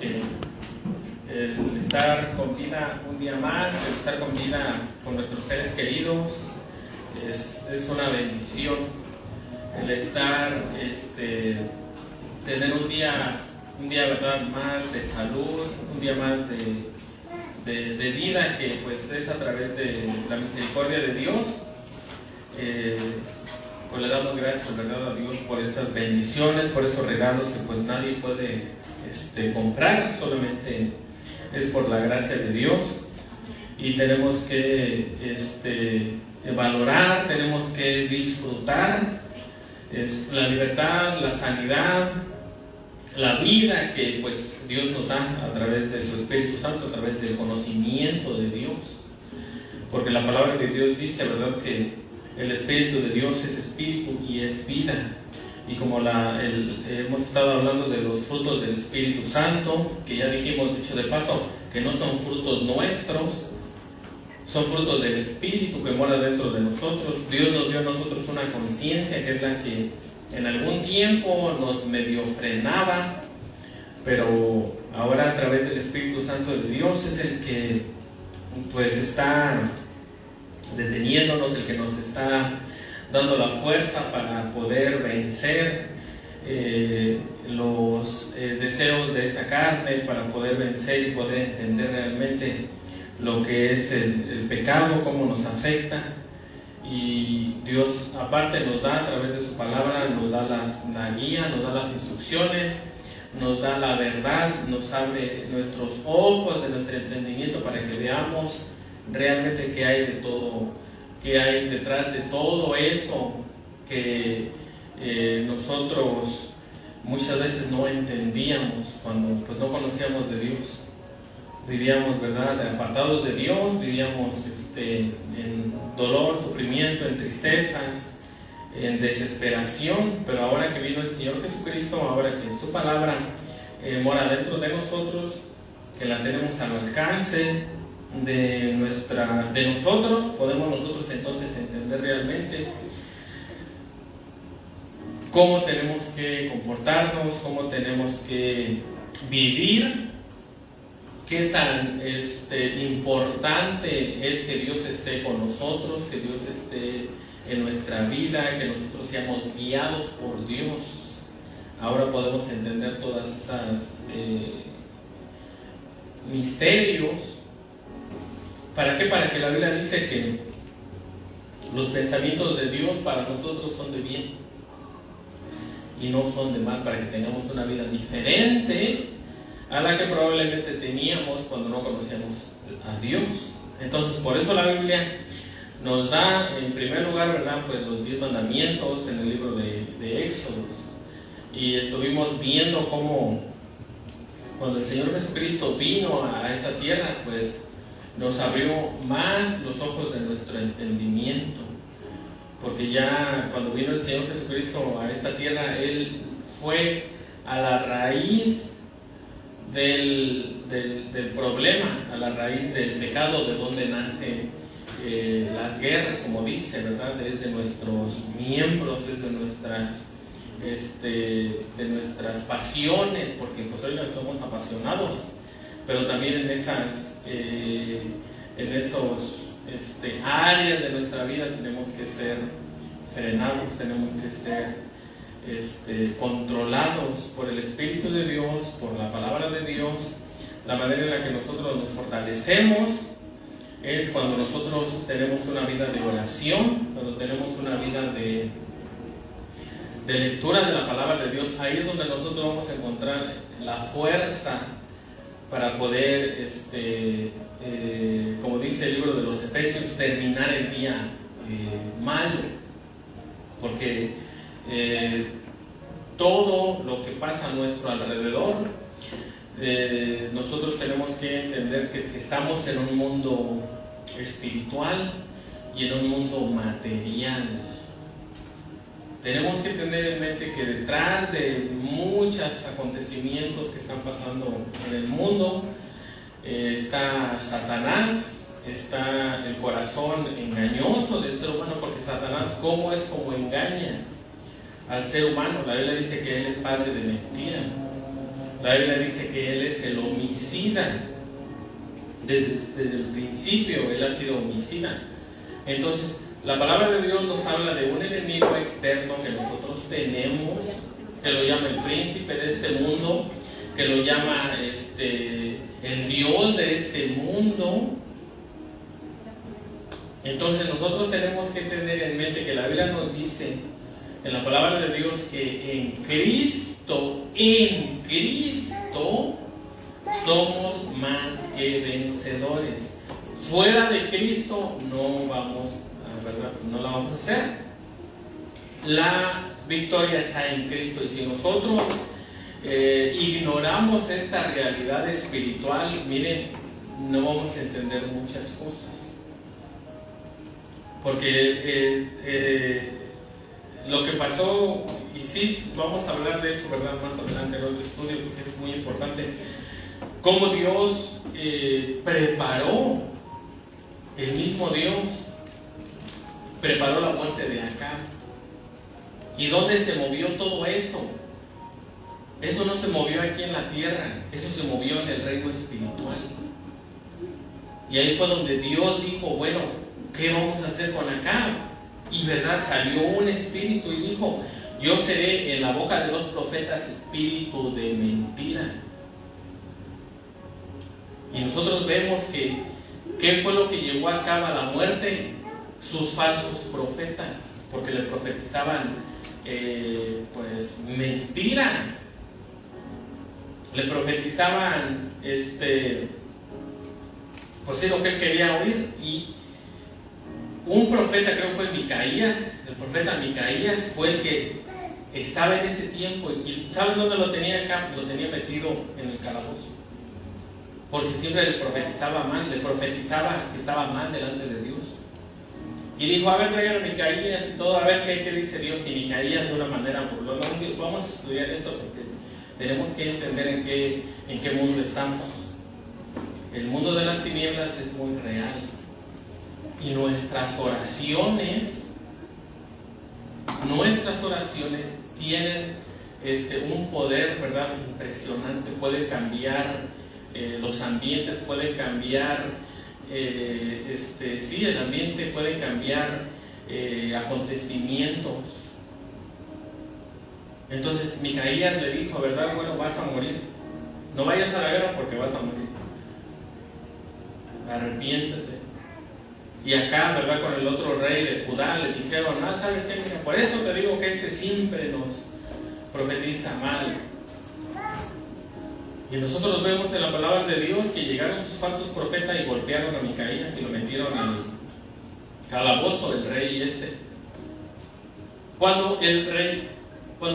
que el estar con vida un día más, el estar con vida con nuestros seres queridos, es una bendición. El estar, tener un día ¿verdad?, más de salud, un día más de vida, que pues es a través de la misericordia de Dios. Pues le damos gracias, ¿verdad?, a Dios por esas bendiciones, por esos regalos que pues nadie puede comprar, solamente es por la gracia de Dios. Y tenemos que valorar, tenemos que disfrutar la libertad, la sanidad, la vida que pues Dios nos da a través de su Espíritu Santo, a través del conocimiento de Dios. Porque la palabra de Dios dice, ¿verdad?, que el Espíritu de Dios es Espíritu y es vida. Y como hemos estado hablando de los frutos del Espíritu Santo, que ya dijimos, dicho de paso, que no son frutos nuestros, son frutos del Espíritu que mora dentro de nosotros. Dios nos dio a nosotros una conciencia que es la que en algún tiempo nos medio frenaba, pero ahora a través del Espíritu Santo de Dios es el que pues está deteniéndonos, el que nos está dando la fuerza para poder vencer los deseos de esta carne, para poder vencer y poder entender realmente lo que es el pecado, cómo nos afecta. Y Dios aparte nos da a través de su palabra, nos da la guía, nos da las instrucciones, nos da la verdad, nos abre nuestros ojos de nuestro entendimiento para que veamos realmente qué hay de todo, qué hay detrás de todo eso que nosotros muchas veces no entendíamos cuando pues no conocíamos de Dios. Vivíamos, ¿verdad?, apartados de Dios, vivíamos en dolor, sufrimiento, en tristezas, en desesperación, pero ahora que vino el Señor Jesucristo, ahora que su palabra mora dentro de nosotros, que la tenemos al alcance de nosotros, podemos nosotros entonces entender realmente cómo tenemos que comportarnos, cómo tenemos que vivir, qué tan importante es que Dios esté con nosotros, que Dios esté en nuestra vida, que nosotros seamos guiados por Dios. Ahora podemos entender todas esas misterios. ¿Para qué? Para que la Biblia dice que los pensamientos de Dios para nosotros son de bien y no son de mal, para que tengamos una vida diferente a la que probablemente teníamos cuando no conocíamos a Dios. Entonces, por eso la Biblia nos da, en primer lugar, ¿verdad?, pues los 10 mandamientos en el libro de Éxodos. Y estuvimos viendo cómo cuando el Señor Jesucristo vino a esa tierra, pues nos abrió más los ojos de nuestro entendimiento. Porque ya cuando vino el Señor Jesucristo a esta tierra, Él fue a la raíz del problema, a la raíz del pecado, de donde nacen las guerras, como dice, ¿verdad?, desde nuestros miembros, desde nuestras pasiones, porque pues hoy somos apasionados, pero también en esos áreas de nuestra vida tenemos que ser frenados, tenemos que ser controlados por el Espíritu de Dios, por la palabra de Dios. La manera en la que nosotros nos fortalecemos es cuando nosotros tenemos una vida de oración, cuando tenemos una vida de lectura de la palabra de Dios. Ahí es donde nosotros vamos a encontrar la fuerza para poder, como dice el libro de los Efesios, terminar el día malo. Porque todo lo que pasa a nuestro alrededor, nosotros tenemos que entender que estamos en un mundo espiritual y en un mundo material. Tenemos que tener en mente que detrás de muchos acontecimientos que están pasando en el mundo está Satanás, está el corazón engañoso del ser humano, porque Satanás, ¿cómo es como engaña al ser humano? La Biblia dice que él es padre de mentira. La Biblia dice que Él es el homicida. Desde el principio Él ha sido homicida. Entonces, la palabra de Dios nos habla de un enemigo externo que nosotros tenemos, que lo llama el príncipe de este mundo, que lo llama el Dios de este mundo. Entonces nosotros tenemos que tener en mente que la Biblia nos dice en la palabra de Dios que en Cristo somos más que vencedores. Fuera de Cristo no la vamos a hacer. La victoria está en Cristo, y si nosotros ignoramos esta realidad espiritual, miren, no vamos a entender muchas cosas. Porque lo que pasó, y sí, vamos a hablar de eso, ¿verdad?, más adelante en otro estudio, porque es muy importante, cómo Dios preparó, el mismo Dios preparó la muerte de Acab. ¿Y dónde se movió todo eso? Eso no se movió aquí en la tierra, eso se movió en el reino espiritual. Y ahí fue donde Dios dijo, bueno, ¿qué vamos a hacer con Acab? Y verdad, salió un espíritu y dijo, yo seré en la boca de los profetas espíritu de mentira. Y nosotros vemos que ¿qué fue lo que llevó a Acab a la muerte? Sus falsos profetas, porque le profetizaban pues mentira. Le profetizaban pues sí, lo que él quería oír. Y un profeta, creo que fue Micaías, el profeta Micaías fue el que estaba en ese tiempo. ¿Y saben dónde lo tenía acá? Lo tenía metido en el calabozo, porque siempre le profetizaba mal, le profetizaba que estaba mal delante de Dios. Y dijo, a ver, traigan a Micaías y todo, a ver qué dice Dios. Y Micaías de una manera burlona. Vamos a estudiar eso porque tenemos que entender en qué mundo estamos. El mundo de las tinieblas es muy real. Y nuestras oraciones tienen un poder, ¿verdad?, impresionante. Puede cambiar los ambientes, puede cambiar el ambiente, puede cambiar acontecimientos. Entonces Micaías le dijo, ¿verdad?, bueno, vas a morir, no vayas a la guerra porque vas a morir, arrepiéntete. Y acá, ¿verdad?, con el otro rey de Judá le dijeron, ¿sabes qué? Mira, por eso te digo que siempre nos profetiza mal. Y nosotros vemos en la palabra de Dios que llegaron sus falsos profetas y golpearon a Micaías y lo metieron al calabozo del rey Cuando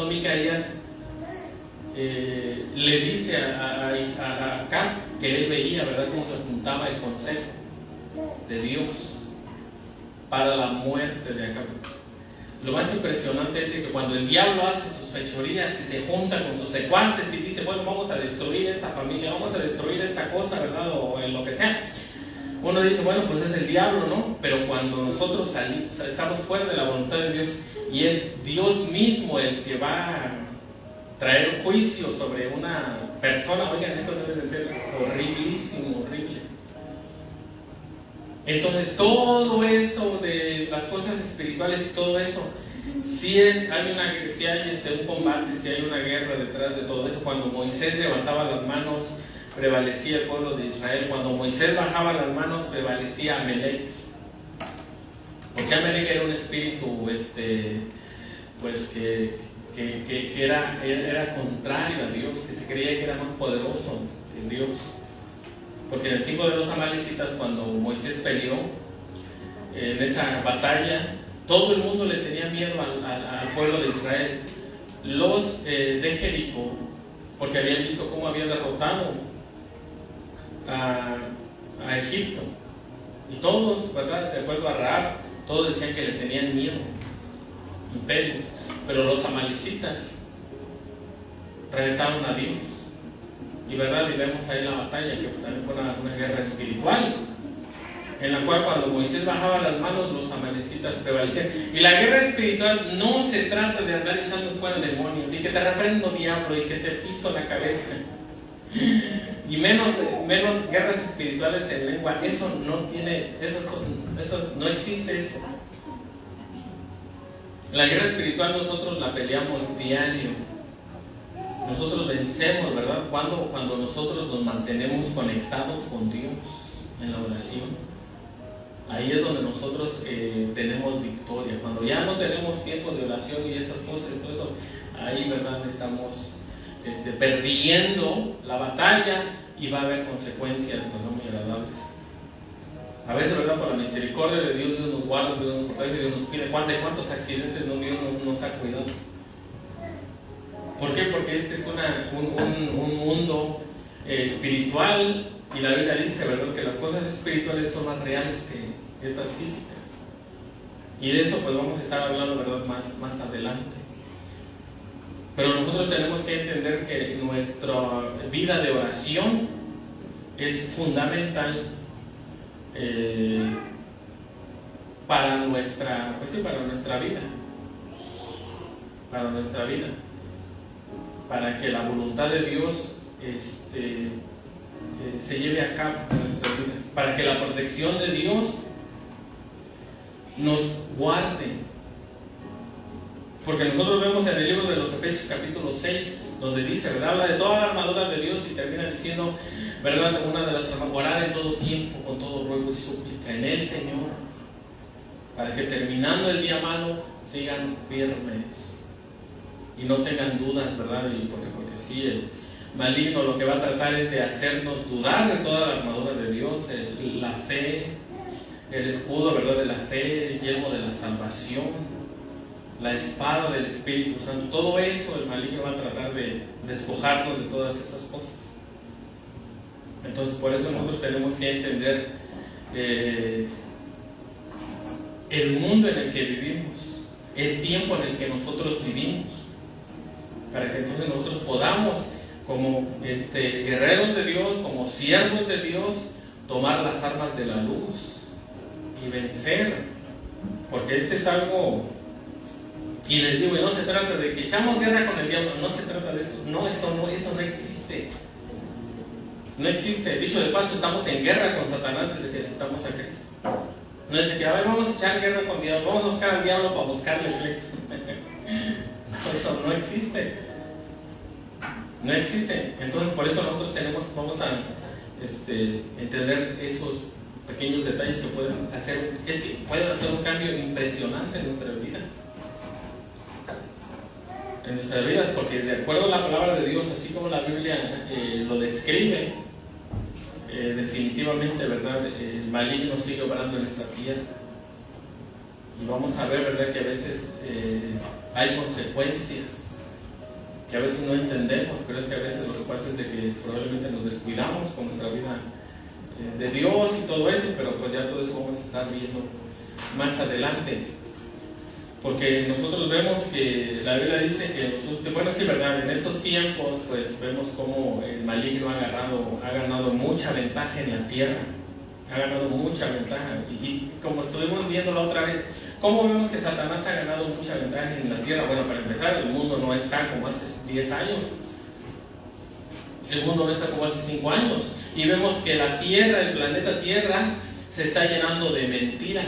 Micaías le dice a Acab que él veía, ¿verdad?, cómo se juntaba el consejo de Dios para la muerte de Acab. Lo más impresionante es de que cuando el diablo hace sus fechorías y se junta con sus secuaces y dice, bueno, vamos a destruir esta familia, vamos a destruir esta cosa, ¿verdad?, o en lo que sea, uno dice, bueno, pues es el diablo, ¿no? Pero cuando nosotros estamos fuera de la voluntad de Dios y es Dios mismo el que va a traer juicio sobre una persona, oigan, eso debe de ser horriblísimo, horrible. Entonces todo eso de las cosas espirituales y todo eso, si hay un combate, si hay una guerra detrás de todo eso. Cuando Moisés levantaba las manos, prevalecía el pueblo de Israel. Cuando Moisés bajaba las manos, prevalecía Amalek, porque Amalek era un espíritu pues que era contrario a Dios, que se creía que era más poderoso que Dios. Porque en el tiempo de los amalecitas, cuando Moisés peleó en esa batalla, todo el mundo le tenía miedo al pueblo de Israel. Los de Jericó, porque habían visto cómo había derrotado a Egipto. Y todos, ¿verdad?, de acuerdo a Rahab, todos decían que le tenían miedo, imperios. Pero los amalecitas retaron a Dios. Y verdad, y vemos ahí la batalla, que también fue una guerra espiritual. en la cual cuando Moisés bajaba las manos, los amalecitas prevalecían. Y la guerra espiritual no se trata de andar echando fuera demonios y que te reprendo, diablo, y que te piso la cabeza. Y menos guerras espirituales en lengua. Eso no existe eso. La guerra espiritual nosotros la peleamos diario. Nosotros vencemos, ¿verdad? Cuando nosotros nos mantenemos conectados con Dios en la oración. Ahí es donde nosotros tenemos victoria. Cuando ya no tenemos tiempo de oración y esas cosas, todo eso, ahí, ¿verdad? Estamos perdiendo la batalla y va a haber consecuencias no muy agradables. A veces, ¿verdad? Por la misericordia de Dios, Dios nos guarda, Dios nos protege, Dios nos cuida. ¿De cuántos accidentes Dios nos ha cuidado? ¿Por qué? Porque este es un mundo espiritual, y la Biblia dice, ¿verdad?, que las cosas espirituales son más reales que estas físicas. Y de eso pues vamos a estar hablando, ¿verdad?, más adelante. Pero nosotros tenemos que entender que nuestra vida de oración es fundamental para nuestra vida. Para nuestra vida. Para que la voluntad de Dios se lleve a cabo en nuestras vidas. Para que la protección de Dios nos guarde. Porque nosotros vemos en el libro de los Efesios capítulo 6, donde dice, ¿verdad?, habla de toda la armadura de Dios y termina diciendo, ¿verdad?, una de las armaduras, orar en todo tiempo, con todo ruego y súplica en el Señor, para que terminando el día malo sigan firmes y no tengan dudas, ¿verdad? Y porque sí, el maligno lo que va a tratar es de hacernos dudar de toda la armadura de Dios, la fe, el escudo, ¿verdad?, de la fe, el yelmo de la salvación, la espada del Espíritu Santo. Todo eso el maligno va a tratar de despojarnos de todas esas cosas. Entonces, por eso nosotros tenemos que entender el mundo en el que vivimos, el tiempo en el que nosotros vivimos, para que entonces nosotros podamos, como guerreros de Dios, como siervos de Dios, tomar las armas de la luz y vencer. Porque es algo. Y les digo, y no se trata de que echamos guerra con el diablo, no se trata de eso. No, eso no existe. No existe. Dicho de paso, estamos en guerra con Satanás desde que aceptamos a Cristo. No es de que, a ver, vamos a echar guerra con Dios, vamos a buscar al diablo para buscarle pleito. No, eso no existe. No existe. Entonces, por eso nosotros vamos a entender esos pequeños detalles que pueden hacer un cambio impresionante en nuestras vidas. En nuestras vidas, porque de acuerdo a la palabra de Dios, así como la Biblia lo describe, definitivamente, ¿verdad?, el maligno sigue obrando en esta tierra. Y vamos a ver, ¿verdad?, que a veces hay consecuencias que a veces no entendemos, pero es que a veces lo que pasa es de que probablemente nos descuidamos con nuestra vida de Dios y todo eso, pero pues ya todo eso vamos a estar viendo más adelante. Porque nosotros vemos que la Biblia dice que, bueno, sí, verdad, en estos tiempos, pues vemos cómo el maligno ha ganado mucha ventaja en la tierra, ha ganado mucha ventaja. Y como estuvimos viendo la otra vez, ¿cómo vemos que Satanás ha ganado mucha ventaja en la tierra? Bueno, para empezar, el mundo no está como hace 10 años, el mundo no está como hace 5 años, y vemos que la tierra, el planeta Tierra, se está llenando de mentira.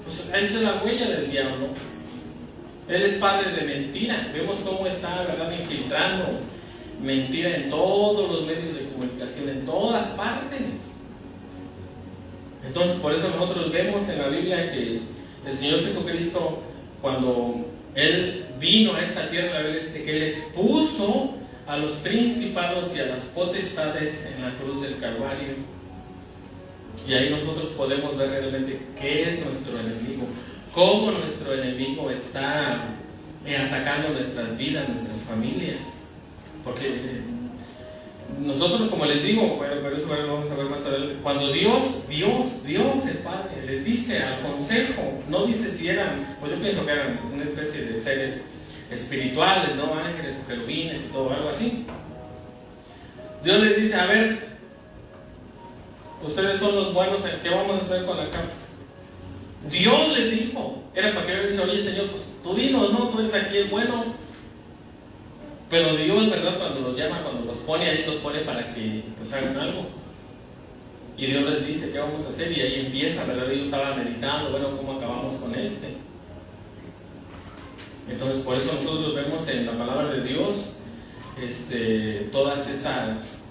Pues esa es la huella del diablo. Él es padre de mentira. Vemos cómo está, ¿verdad?, infiltrando mentira en todos los medios de comunicación, en todas partes. Entonces, por eso nosotros vemos en la Biblia que el Señor Jesucristo, cuando Él vino a esta tierra, la Biblia dice que Él expuso a los principados y a las potestades en la cruz del Calvario. Y ahí nosotros podemos ver realmente qué es nuestro enemigo, cómo nuestro enemigo está atacando nuestras vidas, nuestras familias. Porque nosotros, como les digo, pero eso lo vamos a ver más adelante, cuando Dios, el Padre, les dice al consejo, no dice si eran, pues yo pienso que eran una especie de seres espirituales, ¿no?, ángeles o querubines y todo, algo así. Dios les dice, a ver, ustedes son los buenos, ¿qué vamos a hacer con la capa? Dios les dijo, era para que ellos dijeran, oye Señor, pues tú dinos, no, tú eres aquí el bueno. Pero Dios, ¿verdad? Cuando los llama, cuando los pone ahí, los pone para que pues hagan algo. Y Dios les dice, ¿qué vamos a hacer? Y ahí empieza, ¿verdad? Ellos estaban meditando, bueno, ¿cómo acabamos con este? Entonces, por eso nosotros vemos en la palabra de Dios todas esas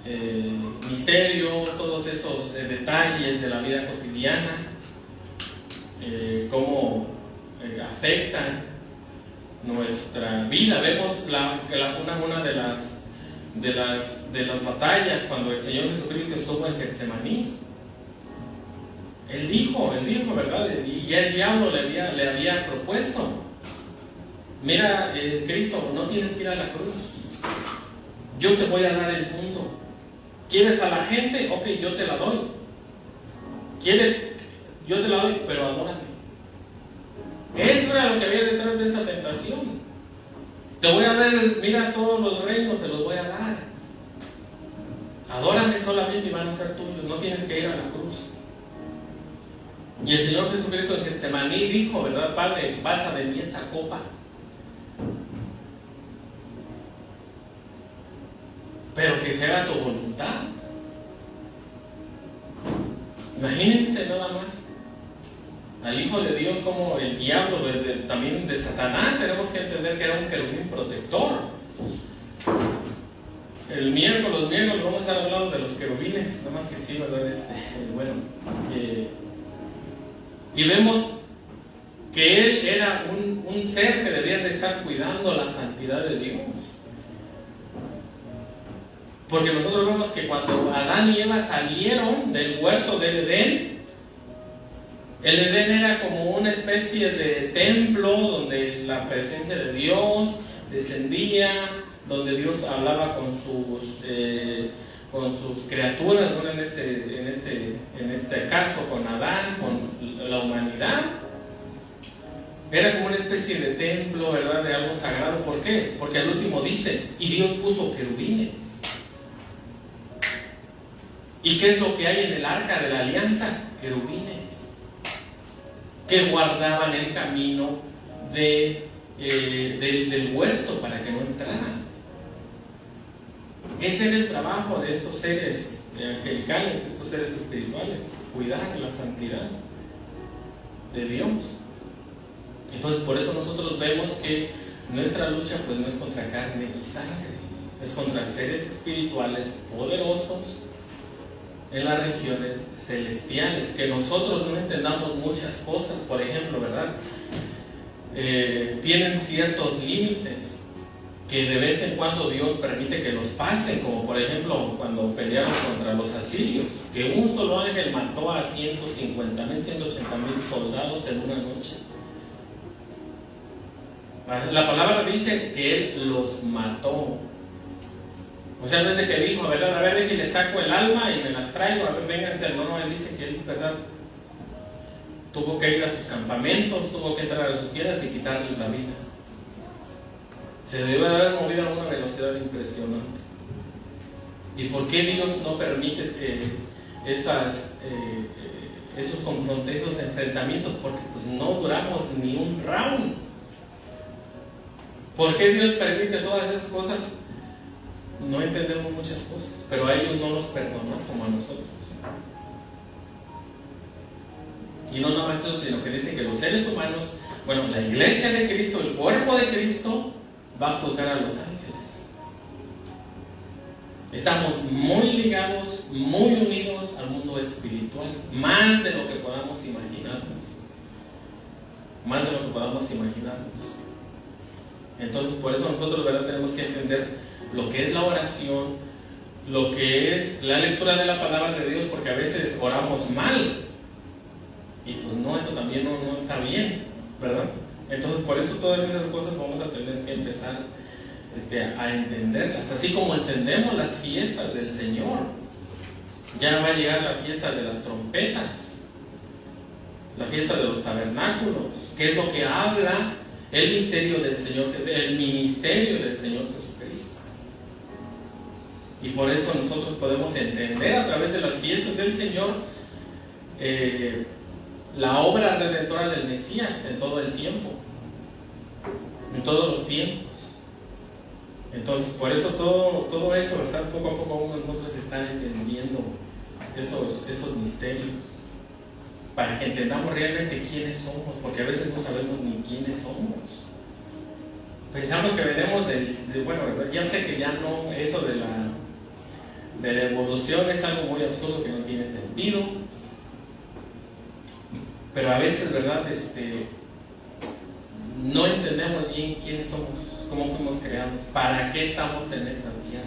misterios, todos esos detalles de la vida cotidiana, cómo afectan nuestra vida. Vemos una de las batallas cuando el Señor Jesucristo estuvo en Getsemaní. Él dijo, ¿verdad? Y ya el diablo le había propuesto, mira, Cristo, no tienes que ir a la cruz, yo te voy a dar el mundo. ¿Quieres a la gente? Ok, yo te la doy. ¿Quieres? Yo te la doy, pero adórame. Eso era lo que había detrás de esa tentación. Te voy a dar, mira, todos los reinos te los voy a dar. Adórame solamente y van a ser tuyos, no tienes que ir a la cruz. Y el Señor Jesucristo en Getsemaní dijo, ¿verdad? Padre, pasa de mí esta copa. Pero que se haga tu voluntad. Imagínense nada más al Hijo de Dios como el diablo, también de Satanás. Tenemos que entender que era un querubín protector. Los miércoles vamos a estar hablando de los querubines, nada más que sí, ¿verdad? Y vemos que él era un ser que debía de estar cuidando la santidad de Dios. Porque nosotros vemos que cuando Adán y Eva salieron del huerto del Edén, el Edén era como una especie de templo donde la presencia de Dios descendía, donde Dios hablaba con sus criaturas, ¿no? en este caso con Adán, con la humanidad. Era como una especie de templo, ¿verdad? De algo sagrado. ¿Por qué? Porque al último dice, y Dios puso querubines. ¿Y qué es lo que hay en el arca de la alianza? Querubines, que guardaban el camino del huerto para que no entraran. Ese era el trabajo de estos seres angelicales, estos seres espirituales, cuidar la santidad de Dios. Entonces, por eso nosotros vemos que nuestra lucha pues no es contra carne y sangre, es contra seres espirituales poderosos en las regiones celestiales. Que nosotros no entendamos muchas cosas, por ejemplo, ¿verdad? Tienen ciertos límites que de vez en cuando Dios permite que los pasen, como por ejemplo cuando pelearon contra los asirios, que un solo ángel mató a 150,000, 180,000 soldados en una noche. La palabra dice que Él los mató. O sea, no es de que dijo, ¿verdad? A ver, de que le saco el alma y me las traigo, a ver, vénganse. No, Él dice que Él, ¿verdad? Tuvo que ir a sus campamentos, tuvo que entrar a sus tiendas y quitarles la vida. Se debe haber movido a una velocidad impresionante. ¿Y por qué Dios no permite que esos enfrentamientos? Porque pues no duramos ni un round. ¿Por qué Dios permite todas esas cosas? No entendemos muchas cosas, pero a ellos no los perdonó como a nosotros. Y no nada más eso, sino que dice que los seres humanos, bueno, la iglesia de Cristo, el cuerpo de Cristo, va a juzgar a los ángeles. Estamos muy ligados, muy unidos al mundo espiritual, más de lo que podamos imaginarnos. Más de lo que podamos imaginarnos. Entonces, por eso nosotros, ¿verdad?, tenemos que entender lo que es la oración, lo que es la lectura de la palabra de Dios, porque a veces oramos mal. Y pues no, eso también no está bien, ¿verdad? Entonces, por eso todas esas cosas vamos a tener que empezar a entenderlas. Así como entendemos las fiestas del Señor. Ya va a llegar la fiesta de las trompetas, la fiesta de los tabernáculos, que es lo que habla el misterio del Señor, el ministerio del Señor Jesucristo. Y por eso nosotros podemos entender a través de las fiestas del Señor la obra redentora del Mesías en todo el tiempo, en todos los tiempos. Entonces, por eso todo eso, ¿verdad? Poco a poco nosotros están entendiendo esos misterios, para que entendamos realmente quiénes somos, porque a veces no sabemos ni quiénes somos. Pensamos que venimos bueno, ya sé que ya no, eso de la evolución es algo muy absurdo que no tiene sentido, pero a veces, ¿verdad? No entendemos bien quiénes somos, cómo fuimos creados, para qué estamos en esta tierra,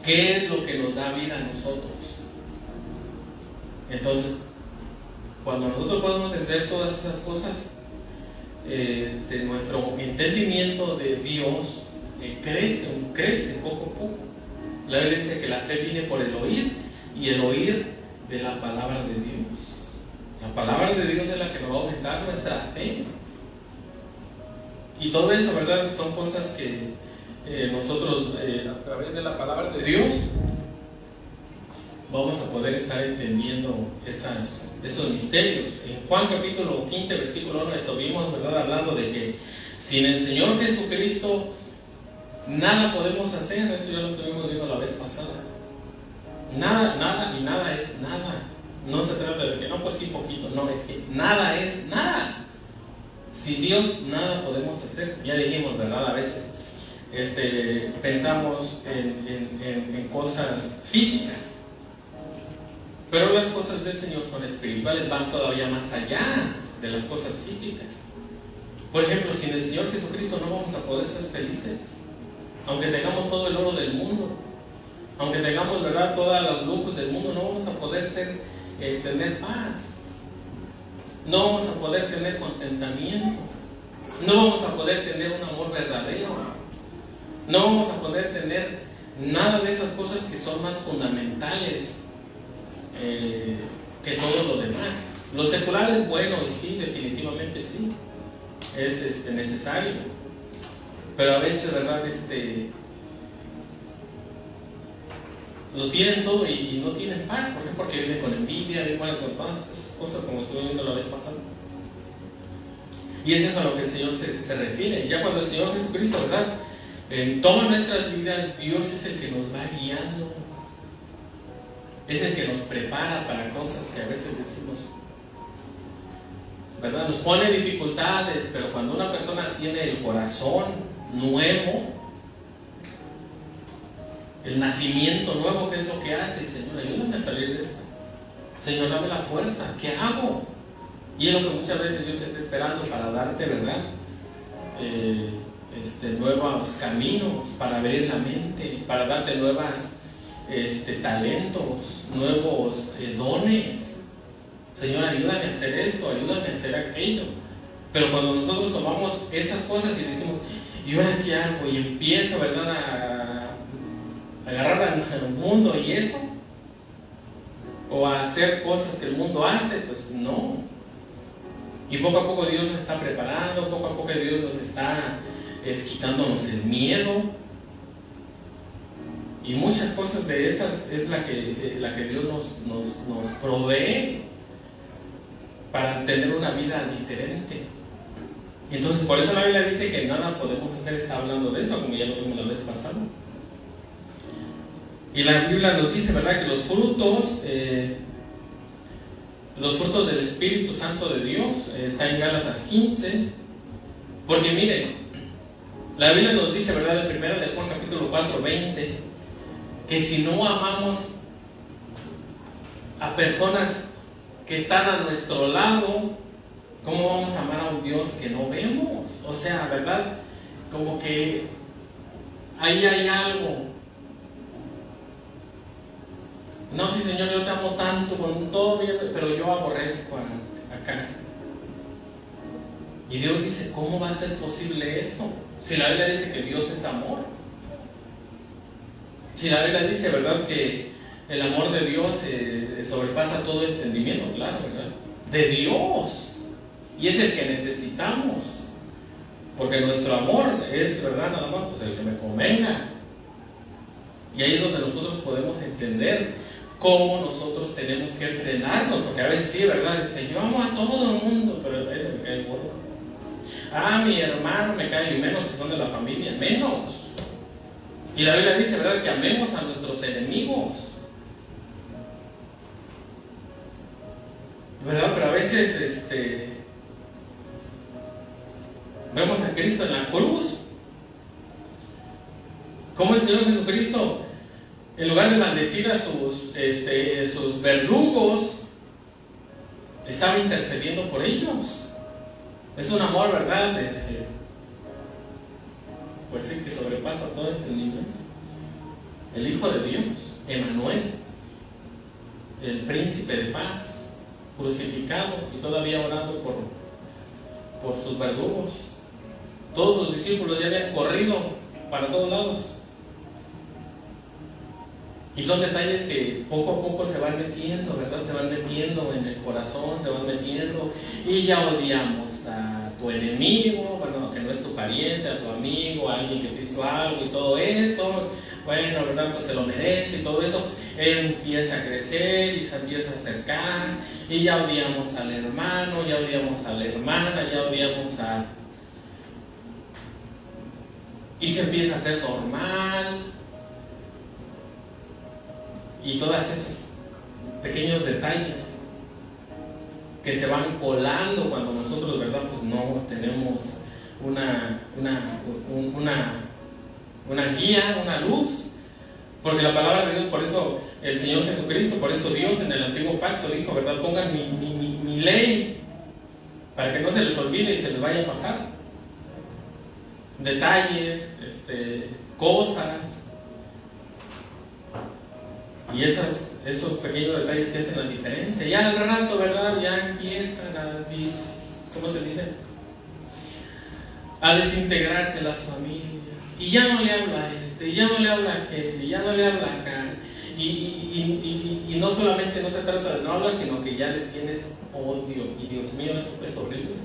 qué es lo que nos da vida a nosotros. Entonces, cuando nosotros podemos entender todas esas cosas, nuestro entendimiento de Dios crece poco a poco. La Biblia dice que la fe viene por el oír, y el oír de la palabra de Dios. La palabra de Dios es la que nos va a aumentar nuestra fe. Y todo eso, ¿verdad? Son cosas que nosotros, a través de la palabra de Dios, vamos a poder estar entendiendo esos misterios. En Juan capítulo 15, versículo 1, estuvimos, ¿verdad?, hablando de que sin el Señor Jesucristo nada podemos hacer. Eso ya lo estuvimos viendo la vez pasada. Nada y nada es nada. No se trata de que, no, pues sí, poquito. No, es que nada es nada. Sin Dios nada podemos hacer. Ya dijimos, ¿verdad? A veces pensamos en cosas físicas, pero las cosas del Señor son espirituales, van todavía más allá de las cosas físicas. Por ejemplo, sin el Señor Jesucristo no vamos a poder ser felices, aunque tengamos todo el oro del mundo, aunque tengamos, ¿verdad?, todos los lujos del mundo, no vamos a poder tener paz, no vamos a poder tener contentamiento, no vamos a poder tener un amor verdadero, no vamos a poder tener nada de esas cosas que son más fundamentales que todo lo demás. Lo secular es bueno, y sí, definitivamente sí, es necesario, pero a veces, ¿verdad?, lo tienen todo y no tienen paz. ¿Por qué? Porque viven con envidia, viven con todas esas cosas, como estuve viendo la vez pasada. Y es eso a lo que el Señor se refiere. Ya cuando el Señor Jesucristo, ¿verdad?, toma nuestras vidas, Dios es el que nos va guiando, es el que nos prepara para cosas que a veces decimos, ¿verdad?, nos pone dificultades, pero cuando una persona tiene el corazón nuevo, el nacimiento nuevo, ¿qué es lo que hace? Señor, ayúdame a salir de esto. Señor, dame la fuerza. ¿Qué hago? Y es lo que muchas veces Dios está esperando para darte, ¿verdad?, nuevos caminos, para abrir la mente, para darte nuevos talentos, nuevos dones. Señor, ayúdame a hacer esto, ayúdame a hacer aquello. Pero cuando nosotros tomamos esas cosas y decimos, ¿y ahora qué hago? Y empiezo, ¿verdad?, a agarrar al mundo y eso, o a hacer cosas que el mundo hace, pues no. Y poco a poco Dios nos está preparando, poco a poco Dios nos está quitándonos el miedo, y muchas cosas de esas es la que Dios nos provee para tener una vida diferente. Entonces, por eso la Biblia dice que nada podemos hacer, está hablando de eso, como ya lo vimos la vez pasada. Y la Biblia nos dice, ¿verdad?, que los frutos del Espíritu Santo de Dios, está en Gálatas 15, porque miren, la Biblia nos dice, ¿verdad?, en 1 de Juan capítulo 4, 20, que si no amamos a personas que están a nuestro lado, ¿cómo vamos a amar a un Dios que no vemos? O sea, ¿verdad?, como que ahí hay algo. No, sí, Señor, yo te amo tanto, con todo bien, pero yo aborrezco acá. Y Dios dice, ¿cómo va a ser posible eso? Si la Biblia dice que Dios es amor. Si la Biblia dice, ¿verdad?, que el amor de Dios sobrepasa todo entendimiento, claro, ¿verdad?, de Dios. Y es el que necesitamos. Porque nuestro amor es, ¿verdad?, nada más, pues el que me convenga. Y ahí es donde nosotros podemos entender cómo nosotros tenemos que frenarnos, porque a veces sí, ¿verdad? Yo amo a todo el mundo, pero a veces me cae gordo. Mi hermano me cae, y menos si son de la familia, menos. Y la Biblia dice, ¿verdad?, que amemos a nuestros enemigos, ¿verdad? Pero a veces vemos a Cristo en la cruz, como el Señor Jesucristo, en lugar de maldecir a sus verdugos, estaba intercediendo por ellos. Es un amor, ¿verdad? Pues sí, que sobrepasa todo entendimiento. El Hijo de Dios, Emmanuel, el príncipe de paz, crucificado y todavía orando por sus verdugos. Todos los discípulos ya habían corrido para todos lados. Y son detalles que poco a poco se van metiendo, ¿verdad? Se van metiendo en el corazón, se van metiendo. Y ya odiamos a tu enemigo, bueno, que no es tu pariente, a tu amigo, a alguien que te hizo algo y todo eso. Bueno, ¿verdad? Pues se lo merece y todo eso. Empieza a crecer y se empieza a acercar. Y ya odiamos al hermano, ya odiamos a la hermana, ya odiamos a... Y se empieza a hacer normal. Y todos esos pequeños detalles que se van colando cuando nosotros, ¿verdad?, pues no tenemos una guía, una luz. Porque la palabra de Dios, por eso el Señor Jesucristo, por eso Dios en el antiguo pacto dijo, ¿verdad?, pongan mi ley para que no se les olvide y se les vaya a pasar. Detalles, cosas. Y esos pequeños detalles que hacen la diferencia. Ya al rato, ¿verdad?, ya empiezan ¿cómo se dice?, a desintegrarse las familias. Y ya no le habla a y ya no le habla a aquel, y ya no le habla acá. Y no solamente no se trata de no hablar, sino que ya le tienes odio. Y Dios mío, eso es horrible.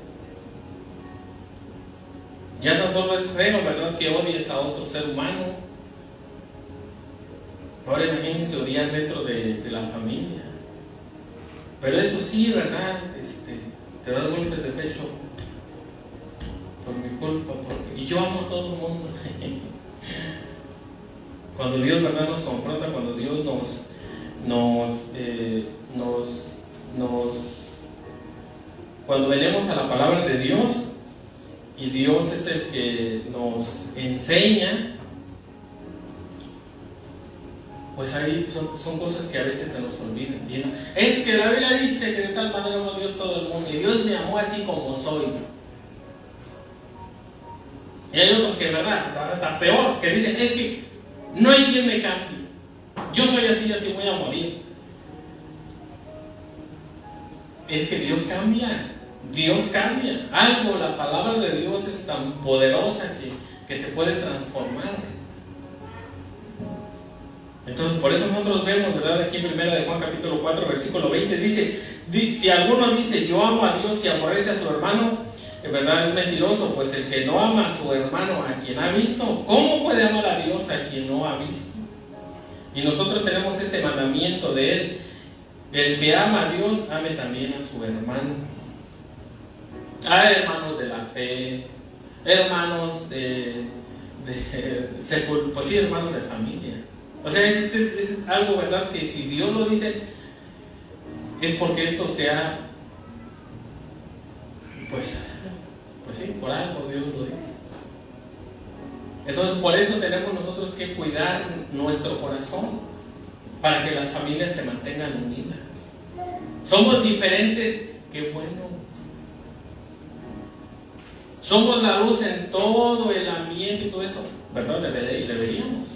Ya no solo es feo, ¿verdad?, que odies a otro ser humano. Ahora imagínense odiar dentro de la familia. Pero eso sí, ¿verdad? Te das golpes de pecho por mi culpa. Y yo amo a todo el mundo. Cuando Dios, ¿verdad?, nos confronta, cuando Dios cuando venimos a la palabra de Dios, y Dios es el que nos enseña, pues ahí son cosas que a veces se nos olvidan. Es que la Biblia dice que de tal manera amó Dios todo el mundo, y Dios me amó así como soy. Y hay otros que, ¿verdad?, está peor, que dicen, es que no hay quien me cambie. Yo soy así y así voy a morir. Es que Dios cambia. Dios cambia. Algo, la palabra de Dios es tan poderosa que te puede transformar. Entonces, por eso nosotros vemos, ¿verdad?, aquí en 1 de Juan capítulo 4, versículo 20, dice, si alguno dice, yo amo a Dios y aborrece a su hermano, en verdad es mentiroso, pues el que no ama a su hermano a quien ha visto, ¿cómo puede amar a Dios a quien no ha visto? Y nosotros tenemos este mandamiento de Él: el que ama a Dios, ame también a su hermano. Hermanos de la fe, hermanos pues sí, hermanos de familia. O sea, es algo, ¿verdad?, que si Dios lo dice, es porque esto sea, pues sí, por algo Dios lo dice. Entonces, por eso tenemos nosotros que cuidar nuestro corazón, para que las familias se mantengan unidas. Somos diferentes, qué bueno. Somos la luz en todo el ambiente y todo eso, ¿verdad? Deberíamos.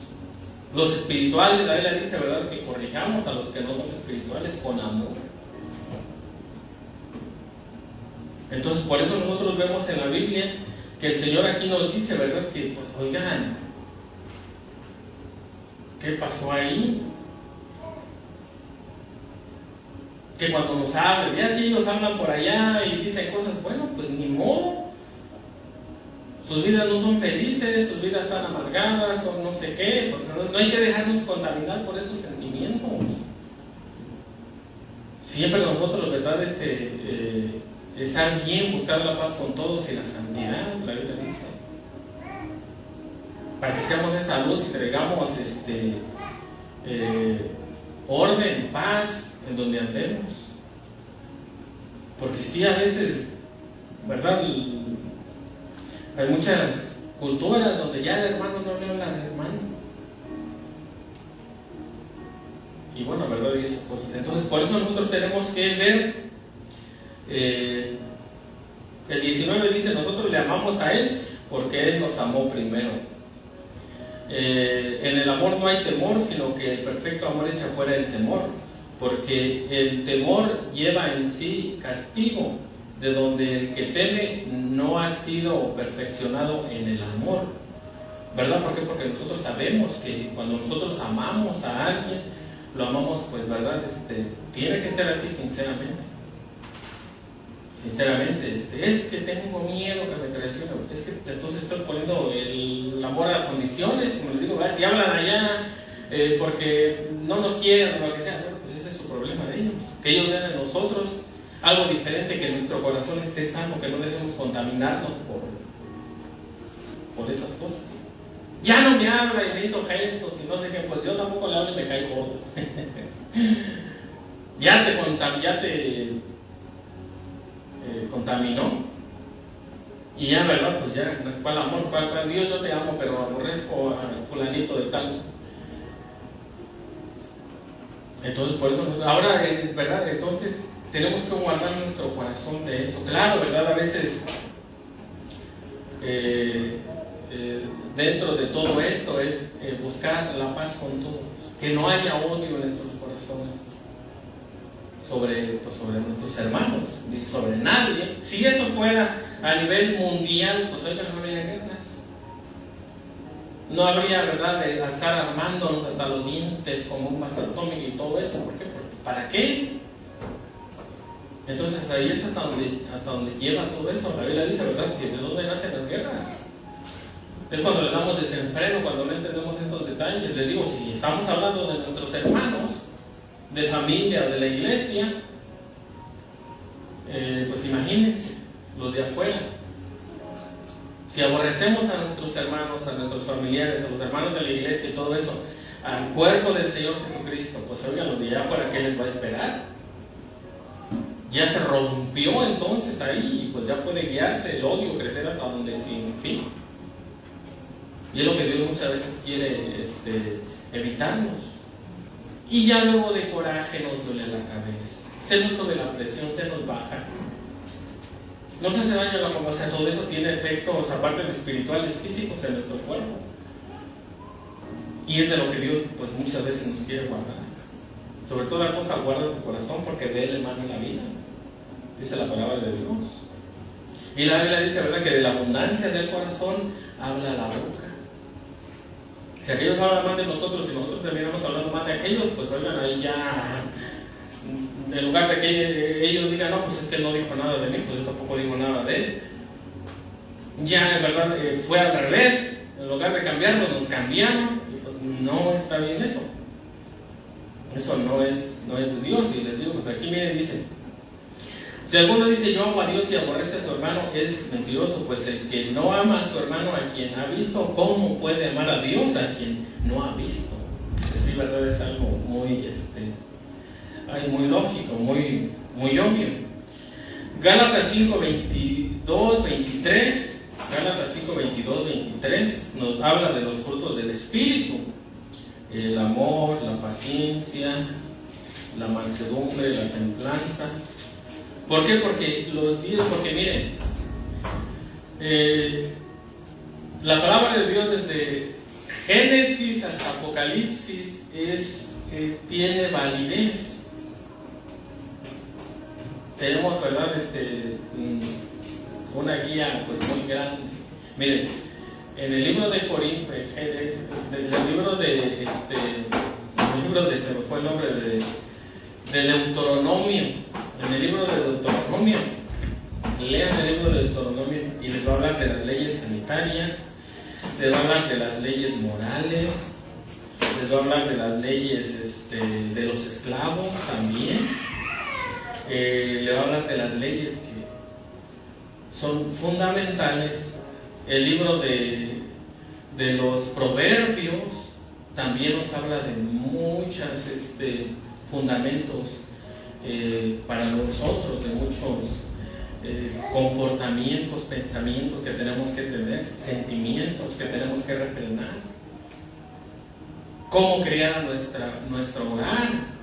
Los espirituales, la Biblia dice, ¿verdad?, que corrijamos a los que no son espirituales con amor. Entonces, por eso nosotros vemos en la Biblia que el Señor aquí nos dice, ¿verdad?, que, pues, oigan, ¿qué pasó ahí? Que cuando nos hablan, ya si ellos hablan por allá y dicen cosas, bueno, pues ni modo. sus vidas no son felices, sus vidas están amargadas o no sé qué, pues no hay que dejarnos contaminar por esos sentimientos. Siempre nosotros, ¿verdad? Estar bien, buscar la paz con todos y la santidad, la Biblia dice. Para que seamos esa luz y traigamos orden, paz en donde andemos. Porque sí, a veces, ¿verdad? Hay muchas culturas donde ya el hermano no le habla al hermano. Y bueno, ¿verdad? Y esas cosas. Entonces, por eso nosotros tenemos que ver. El 19 dice: nosotros le amamos a Él porque Él nos amó primero. En el amor no hay temor, sino que el perfecto amor echa fuera el temor, porque el temor lleva en sí castigo, de donde el que teme no ha sido perfeccionado en el amor. ¿Verdad? ¿Por qué? Porque nosotros sabemos que cuando nosotros amamos a alguien, lo amamos, pues, ¿verdad? Tiene que ser así, sinceramente. Sinceramente, es que tengo miedo que me traicione. Es que entonces estoy poniendo el amor a condiciones, como les digo, ¿verdad? Si hablan allá porque no nos quieren o lo que sea, bueno, pues ese es su problema de ellos. Que ellos vean en nosotros algo diferente, que nuestro corazón esté sano, que no dejemos contaminarnos por esas cosas. Ya no me habla y me hizo gestos y no sé qué, pues yo tampoco le hablo y me cae gordo. ya te contaminó y ya, ¿verdad? Pues ya, ¿cuál amor? ¿Cuál Dios? Yo te amo, pero aborrezco a fulanito de tal. Entonces, por eso, ahora, ¿verdad? Entonces, tenemos que guardar nuestro corazón de eso. Claro, ¿verdad? A veces, dentro de todo esto es buscar la paz con todos, que no haya odio en nuestros corazones sobre nuestros hermanos, ni sobre nadie. Si eso fuera a nivel mundial, pues hoy no habría guerras. No habría, ¿verdad?, de estar armándonos hasta los dientes como un masa atómico y todo eso. ¿Por qué? ¿Para qué? Entonces ahí es hasta donde lleva todo eso. La Biblia dice, ¿verdad?, que de dónde nacen las guerras. Es cuando le damos desenfreno, cuando no entendemos estos detalles. Les digo, si estamos hablando de nuestros hermanos, de familia, de la iglesia, pues imagínense los de afuera. Si aborrecemos a nuestros hermanos, a nuestros familiares, a los hermanos de la iglesia y todo eso, al cuerpo del Señor Jesucristo, pues oigan, los de allá afuera, ¿qué les va a esperar? Ya se rompió entonces ahí, y pues ya puede guiarse el odio, crecer hasta donde sin fin. Y es lo que Dios muchas veces quiere evitarnos. Y ya luego de coraje nos duele la cabeza, se nos sube la presión, se nos baja, nos hace daño la cabeza. Todo eso tiene efectos, aparte de espirituales, físicos en nuestro cuerpo. Y es de lo que Dios, pues, muchas veces nos quiere guardar. Sobre toda cosa guarda tu corazón, porque de él emana la vida, dice la palabra de Dios. Y la Biblia dice, ¿verdad?, que de la abundancia del corazón habla la boca. Si aquellos hablan mal de nosotros y nosotros terminamos hablando mal de aquellos, pues oigan, ahí ya, en lugar de que ellos digan, no, pues es que él no dijo nada de mí, pues yo tampoco digo nada de él. Ya, en verdad, fue al revés. En lugar de cambiarnos, nos cambiaron. Y pues no está bien eso. Eso no es de Dios. Y les digo, pues aquí miren, dice: si alguno dice yo amo a Dios y aborrece a su hermano, es mentiroso, pues el que no ama a su hermano a quien ha visto, ¿cómo puede amar a Dios a quien no ha visto? Pues sí, verdad, es algo muy, muy lógico, muy obvio. Gálatas 5, 22, 23, Gálatas 5, 22, 23 nos habla de los frutos del Espíritu: el amor, la paciencia, la mansedumbre, la templanza. ¿Por qué? Porque miren, la palabra de Dios desde Génesis hasta Apocalipsis tiene validez. Tenemos, ¿verdad?, una guía, pues, muy grande. Miren, en el libro de Corintios, se me fue el nombre de Deuteronomio. En el libro de Deuteronomio, lean el libro de Deuteronomio y les va a hablar de las leyes sanitarias, les va a hablar de las leyes morales, les va a hablar de las leyes de los esclavos también, le va a hablar de las leyes que son fundamentales. El libro de los proverbios también nos habla de muchos fundamentos para nosotros, de muchos comportamientos, pensamientos que tenemos que tener, sentimientos que tenemos que refrenar, cómo criar a nuestro hogar.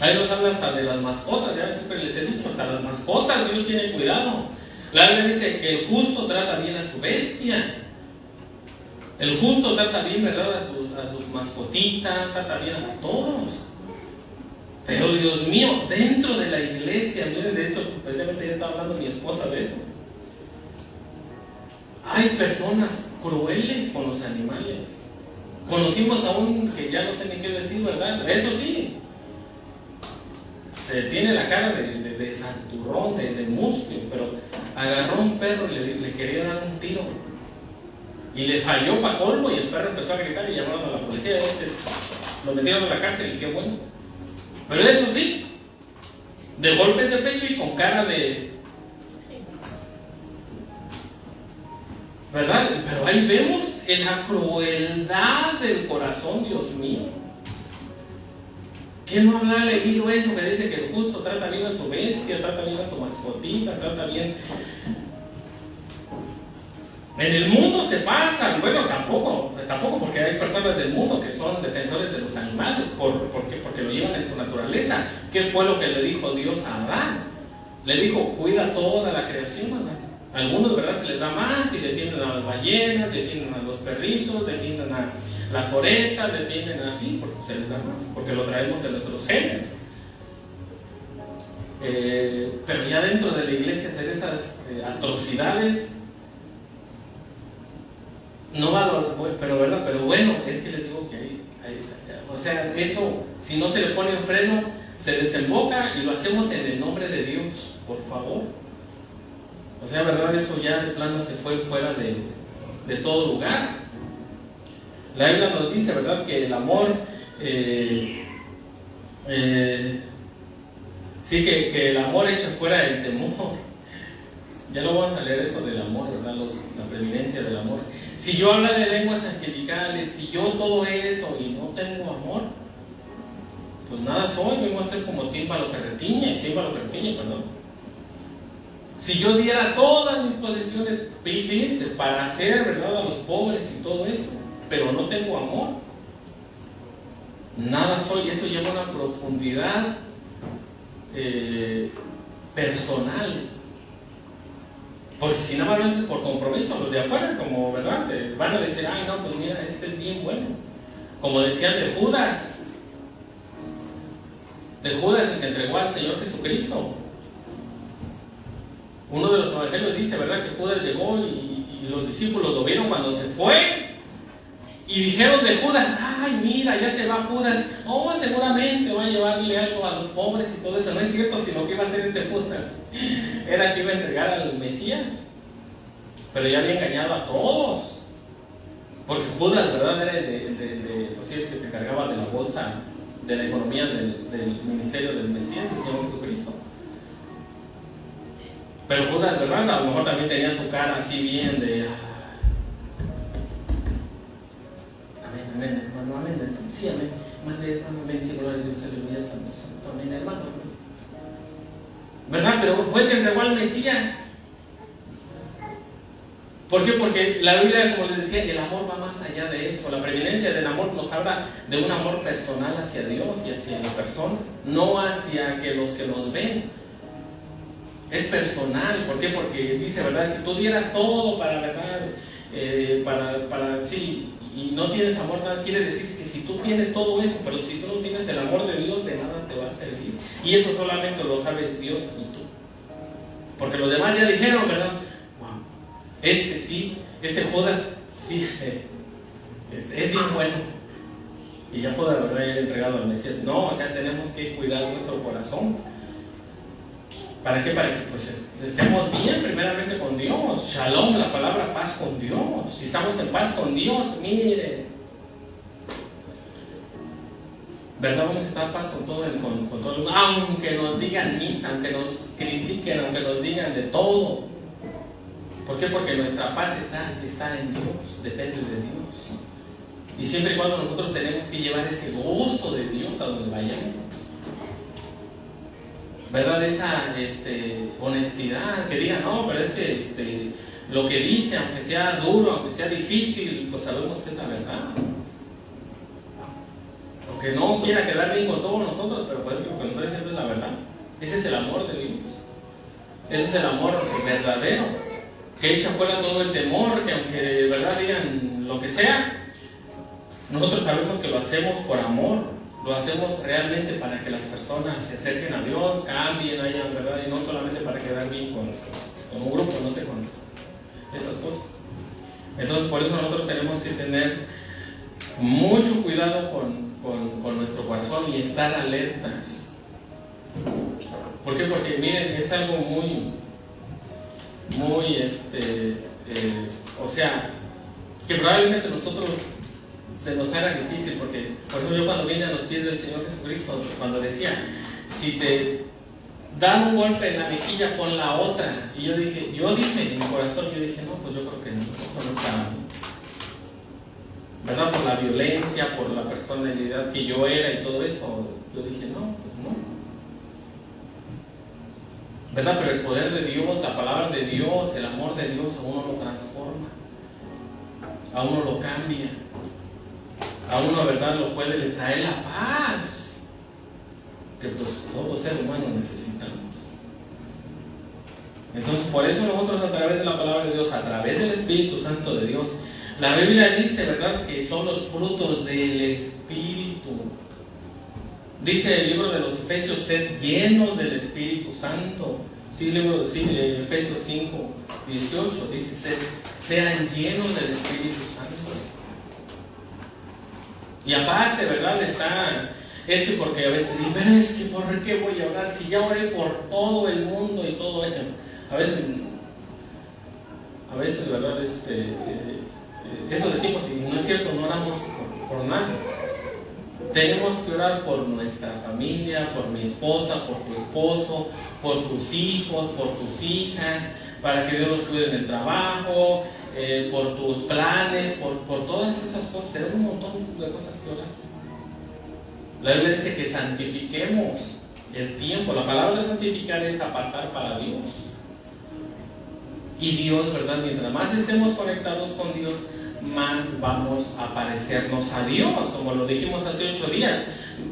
Ahí nos habla hasta de las mascotas, ya siempre les he dicho, hasta las mascotas Dios tiene cuidado. La Biblia dice que el justo trata bien a su bestia, el justo trata bien, ¿verdad?, a sus mascotitas, trata bien a todos. Pero Dios mío, dentro de la iglesia, miren, de hecho, precisamente ya estaba hablando mi esposa de eso. Hay personas crueles con los animales. Conocimos a un que ya no sé ni qué decir, ¿verdad? Eso sí, se tiene la cara de santurrón, de mustio, pero agarró un perro y le quería dar un tiro. Y le falló para colmo y el perro empezó a gritar y llamaron a la policía. Lo metieron a la cárcel y qué bueno. Pero eso sí, de golpes de pecho y con cara de... ¿verdad? Pero ahí vemos en la crueldad del corazón, Dios mío. ¿Quién no habrá leído eso que dice que el justo trata bien a su bestia, trata bien a su mascotita, trata bien? En el mundo se pasan, bueno, tampoco porque hay personas del mundo que son defensores de los animales, porque lo llevan en su naturaleza. ¿Qué fue lo que le dijo Dios a Adán? Le dijo, cuida toda la creación, Adán. Algunos, ¿verdad?, se les da más y defienden a las ballenas, defienden a los perritos, defienden a la foresta, defienden así, porque se les da más, porque lo traemos en nuestros genes. Pero ya dentro de la iglesia hacer esas atrocidades, no valor, pero verdad, pero bueno, es que les digo que hay, o sea, eso, si no se le pone un freno, se desemboca y lo hacemos en el nombre de Dios, por favor. O sea, verdad, eso ya de plano se fue fuera de todo lugar. La Biblia nos dice, verdad, que el amor, sí, que el amor echa fuera el temor. Ya no vamos a leer eso del amor, ¿verdad? La preeminencia del amor. Si yo hablo de lenguas angelicales, si yo todo eso y no tengo amor, pues nada soy, vengo a ser como tímpano que retiñe, perdón. Si yo diera todas mis posesiones, fíjense, para hacer, ¿verdad?, a los pobres y todo eso, pero no tengo amor, nada soy. Eso lleva una profundidad personal. Porque si nada más lo haces por compromiso, los de afuera, como, ¿verdad?, van a decir, ay, no, pues mira, este es bien bueno. Como decían de Judas, el que entregó al Señor Jesucristo. Uno de los evangelios dice, ¿verdad?, que Judas llegó y los discípulos lo vieron cuando se fue y dijeron de Judas, ay, mira, ya se va Judas, oh, seguramente va a llevarle algo a los pobres y todo eso. No es cierto, sino que iba a hacer Judas era que iba a entregar al Mesías, pero ya había engañado a todos, porque Judas, ¿verdad?, era el que se encargaba de la bolsa de la economía del ministerio del Mesías, del Señor Jesucristo. Pero Judas, ¿verdad?, a lo mejor también tenía su cara así bien de amén, hermano, amén, sí, amén, madre, hermano, amén, sí, gloria a Dios, aleluya, santo, santo, amén, hermano, ¿verdad? Pero fue el que entregó al Mesías. ¿Por qué? Porque la Biblia, como les decía, el amor va más allá de eso. La preeminencia del amor nos habla de un amor personal hacia Dios y hacia la persona, no hacia que los que nos ven. Es personal. ¿Por qué? Porque dice, ¿verdad?, si tú dieras todo para, ¿verdad?, para sí, y no tienes amor, nada quiere decir que si tú tienes todo eso, pero si tú no tienes el amor de Dios, de nada te va a servir. Y eso solamente lo sabes Dios y tú. Porque los demás ya dijeron, ¿verdad? Wow, este Judas sí, es bien bueno. Y ya Judas, ¿verdad?, ya le ha entregado al Mesías. No, o sea, tenemos que cuidar nuestro corazón. ¿Para qué? Para que pues estemos bien primeramente con Dios. Shalom, la palabra paz con Dios. Si estamos en paz con Dios, mire, ¿verdad? Vamos a estar en paz con todo el mundo. Aunque nos digan misa, aunque nos critiquen, aunque nos digan de todo. ¿Por qué? Porque nuestra paz está en Dios, depende de Dios. Y siempre y cuando nosotros tenemos que llevar ese gozo de Dios a donde vayamos, ¿verdad? Esa honestidad, que diga, no, pero es que lo que dice, aunque sea duro, aunque sea difícil, pues sabemos que es la verdad. Aunque no quiera quedar bien con todos nosotros, pero pues lo que nos está diciendo es la verdad. Ese es el amor de Dios. Ese es el amor verdadero, que echa fuera todo el temor, que aunque de verdad digan lo que sea, nosotros sabemos que lo hacemos por amor, lo hacemos realmente para que las personas se acerquen a Dios, cambien, hayan, ¿verdad? Y no solamente para quedar bien con un grupo, no sé, con esas cosas. Entonces, por eso nosotros tenemos que tener mucho cuidado con nuestro corazón y estar alertas. ¿Por qué? Porque miren, es algo muy, o sea, que probablemente nosotros se nos haga difícil, porque, por ejemplo, yo cuando vine a los pies del Señor Jesucristo, cuando decía, si te dan un golpe en la mejilla, pon la otra. Y yo dije en mi corazón, no, pues yo creo que no, eso no está bien. ¿Verdad? Por la violencia, por la personalidad que yo era y todo eso, yo dije, no, pues no. ¿Verdad? Pero el poder de Dios, la palabra de Dios, el amor de Dios a uno lo transforma, a uno lo cambia, a uno, ¿verdad?, lo puede, le trae la paz que pues todo ser humano necesitamos. Entonces, por eso nosotros, a través de la palabra de Dios, a través del Espíritu Santo de Dios, la Biblia dice, ¿verdad?, que son los frutos del Espíritu. Dice el libro de los Efesios, sed llenos del Espíritu Santo. Sí, Efesios 5, 18 dice, sean llenos del Espíritu Santo. Y aparte, ¿verdad?, es que porque a veces digo, pero es que ¿por qué voy a orar? Si ya oré por todo el mundo y todo eso. A veces, ¿verdad?, eso decimos, y no es cierto, no oramos por nada. Tenemos que orar por nuestra familia, por mi esposa, por tu esposo, por tus hijos, por tus hijas, para que Dios los cuide en el trabajo, por tus planes, por todas esas cosas. Tenemos un montón de cosas que orar. La Biblia dice que santifiquemos el tiempo. La palabra de santificar es apartar para Dios. Y Dios, ¿verdad?, mientras más estemos conectados con Dios, más vamos a parecernos a Dios, como lo dijimos hace 8 días.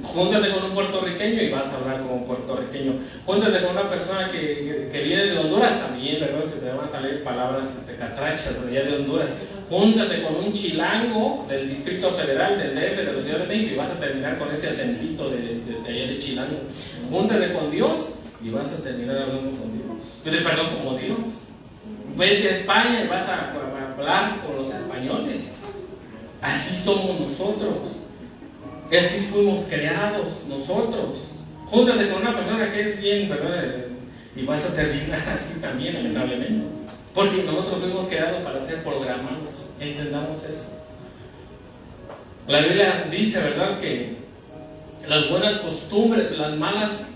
Júntate con un puertorriqueño y vas a hablar como un puertorriqueño. Júntate con una persona que viene de Honduras, también, ¿verdad?, se te van a salir palabras catrachas de allá de Honduras. Júntate con un chilango del Distrito Federal, del DF, de la Ciudad de México, y vas a terminar con ese acentito de allá de chilango. Júntate con Dios y vas a terminar hablando con Dios. Perdón, como Dios. Vete a España y vas a hablar con los españoles. Así somos nosotros. Así fuimos creados nosotros. Júntate con una persona que es bien, ¿verdad?, y vas a terminar así también, lamentablemente. Porque nosotros fuimos creados para ser programados. Entendamos eso. La Biblia dice, ¿verdad?, que las buenas costumbres, las malas